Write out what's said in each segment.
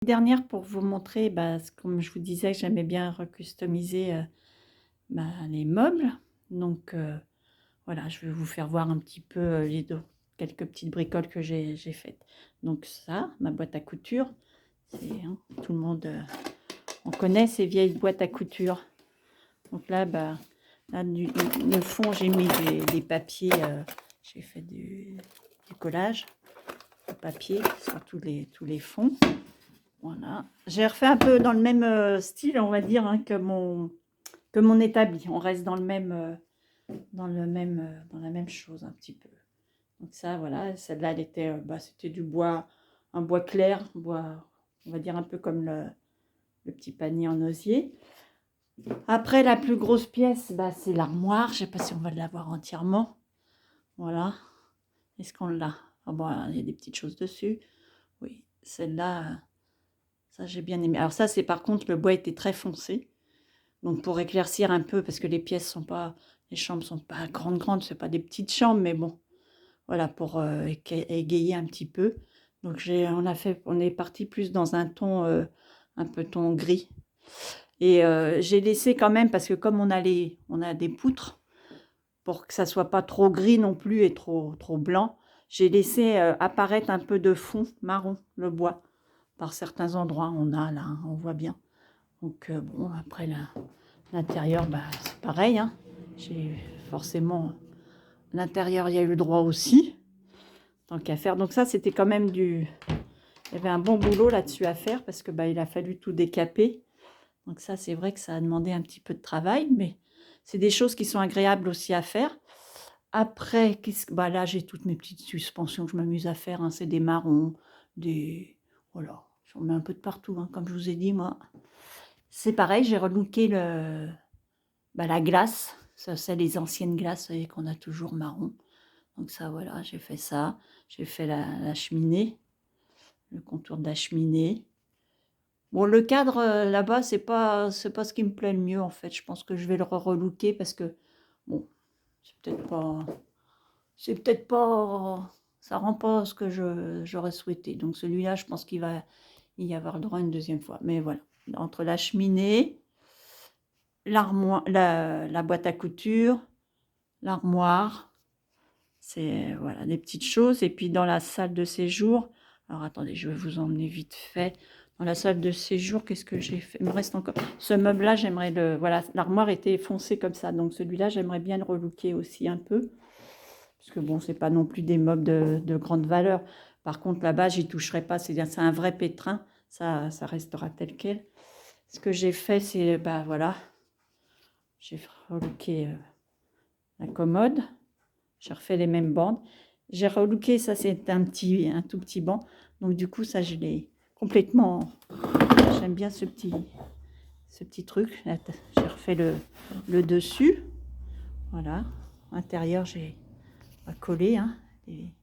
Dernière pour vous montrer, comme je vous disais, j'aimais bien recustomiser les meubles. Donc voilà, je vais vous faire voir un petit peu quelques petites bricoles que j'ai faites. Donc ça, ma boîte à couture, tout le monde, on connaît ces vieilles boîtes à couture. Donc là, le fond, j'ai mis des papiers, j'ai fait du collage de papier sur tous les fonds. Voilà, j'ai refait un peu dans le même style, on va dire, hein, que mon établi. On reste dans dans la même chose un petit peu. Donc ça, voilà, celle-là, elle était, c'était du bois, un bois clair, bois, on va dire un peu comme le petit panier en osier. Après, la plus grosse pièce, c'est l'armoire. Je ne sais pas si on va l'avoir entièrement. Voilà. Est-ce qu'on l'a? Ah bon, il y a des petites choses dessus. Oui, celle-là. Ça, j'ai bien aimé. Alors ça, c'est par contre, le bois était très foncé. Donc pour éclaircir un peu, parce que les chambres sont pas grandes, c'est pas des petites chambres, mais bon, voilà, pour égayer un petit peu. Donc on est parti plus dans un ton, un peu ton gris. Et j'ai laissé quand même, parce que comme on a des poutres, pour que ça soit pas trop gris non plus et trop blanc, j'ai laissé apparaître un peu de fond marron, le bois. Par certains endroits, là, hein, on voit bien. Donc bon, après l'intérieur, c'est pareil, hein. J'ai forcément l'intérieur, il y a eu le droit aussi, tant qu'à faire. Donc ça, c'était quand même il y avait un bon boulot là-dessus à faire parce que il a fallu tout décaper. Donc ça, c'est vrai que ça a demandé un petit peu de travail, mais c'est des choses qui sont agréables aussi à faire. Après, là, j'ai toutes mes petites suspensions que je m'amuse à faire, hein. C'est des marrons, voilà, j'en mets un peu de partout, hein, comme je vous ai dit, moi. C'est pareil, j'ai relooké la glace. Ça, c'est les anciennes glaces, vous voyez, qu'on a toujours marron. Donc ça, voilà, j'ai fait ça. J'ai fait la cheminée, le contour de la cheminée. Bon, le cadre là-bas, c'est pas ce qui me plaît le mieux, en fait. Je pense que je vais le relooker parce que, bon, c'est peut-être pas, ça rend pas ce que j'aurais souhaité. Donc celui-là, je pense qu'il va y avoir le droit une deuxième fois. Mais voilà, entre la cheminée, l'armoire, la boîte à couture, l'armoire, c'est voilà des petites choses. Et puis dans la salle de séjour, alors attendez, je vais vous emmener vite fait. Dans la salle de séjour, qu'est-ce que j'ai fait? Il me reste encore ce meuble-là, j'aimerais voilà, l'armoire était foncée comme ça, donc celui-là, j'aimerais bien le relooker aussi un peu, parce que bon, c'est pas non plus des meubles de grande valeur. Par contre, là-bas, j'y toucherai pas, c'est un vrai pétrin, ça restera tel quel. Ce que j'ai fait, c'est voilà, j'ai relooké la commode. J'ai refait les mêmes bandes. J'ai relooké, ça c'est un tout petit banc. Donc du coup, ça je l'ai complètement... J'aime bien ce petit truc. J'ai refait le dessus. Voilà. Intérieur, j'ai collé. Hein, j'ai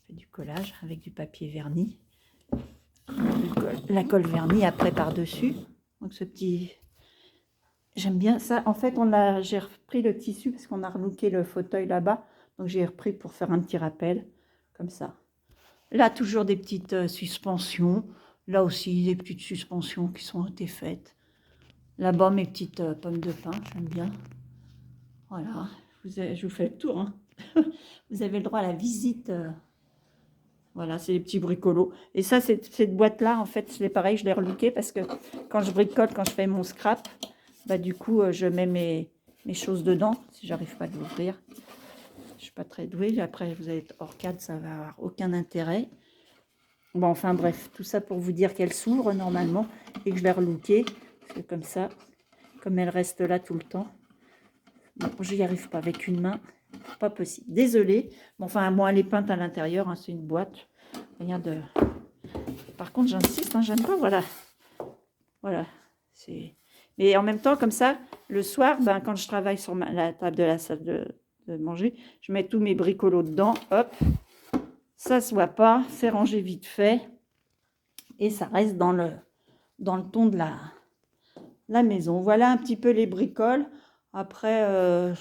fait du collage avec du papier verni. La colle vernie après par-dessus. Donc ce petit... J'aime bien ça. En fait, j'ai repris le tissu parce qu'on a relooké le fauteuil là-bas. Donc j'ai repris pour faire un petit rappel, comme ça. Là, toujours des petites suspensions. Là aussi, des petites suspensions qui sont été faites. Là-bas, mes petites pommes de pin, j'aime bien. Voilà, je vous fais le tour. Hein. Vous avez le droit à la visite. Voilà, c'est des petits bricolos. Et ça, cette boîte-là, en fait, c'est pareil, je l'ai relookée parce que quand je bricole, quand je fais mon scrap, du coup, je mets mes choses dedans, si j'arrive pas à l'ouvrir. Je suis pas très douée. Après, vous allez être hors cadre, ça va avoir aucun intérêt. Bon, enfin bref, tout ça pour vous dire qu'elle s'ouvre normalement et que je l'ai relookée. C'est comme ça, comme elle reste là tout le temps. Bon, je n'y arrive pas avec une main, pas possible. Désolée. Bon, enfin, moi, elle est peinte à l'intérieur, hein, c'est une boîte. Rien de... Par contre, j'insiste, hein, j'aime pas, voilà. Voilà. Mais en même temps, comme ça, le soir, quand je travaille sur la table de la salle de manger, je mets tous mes bricolos dedans, hop. Ça se voit pas, c'est rangé vite fait. Et ça reste dans le ton de la maison. Voilà un petit peu les bricoles. Après,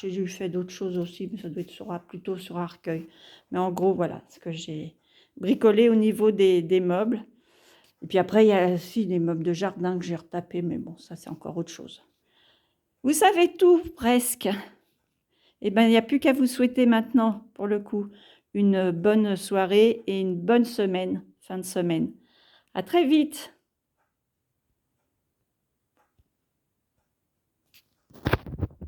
j'ai fait d'autres choses aussi, mais ça doit être plutôt sur Arcueil. Mais en gros, voilà ce que j'ai bricolé au niveau des meubles. Et puis après, il y a aussi des meubles de jardin que j'ai retapés, mais bon, ça c'est encore autre chose. Vous savez tout, presque. Eh bien, il n'y a plus qu'à vous souhaiter maintenant, pour le coup, une bonne soirée et une bonne semaine, fin de semaine. À très vite!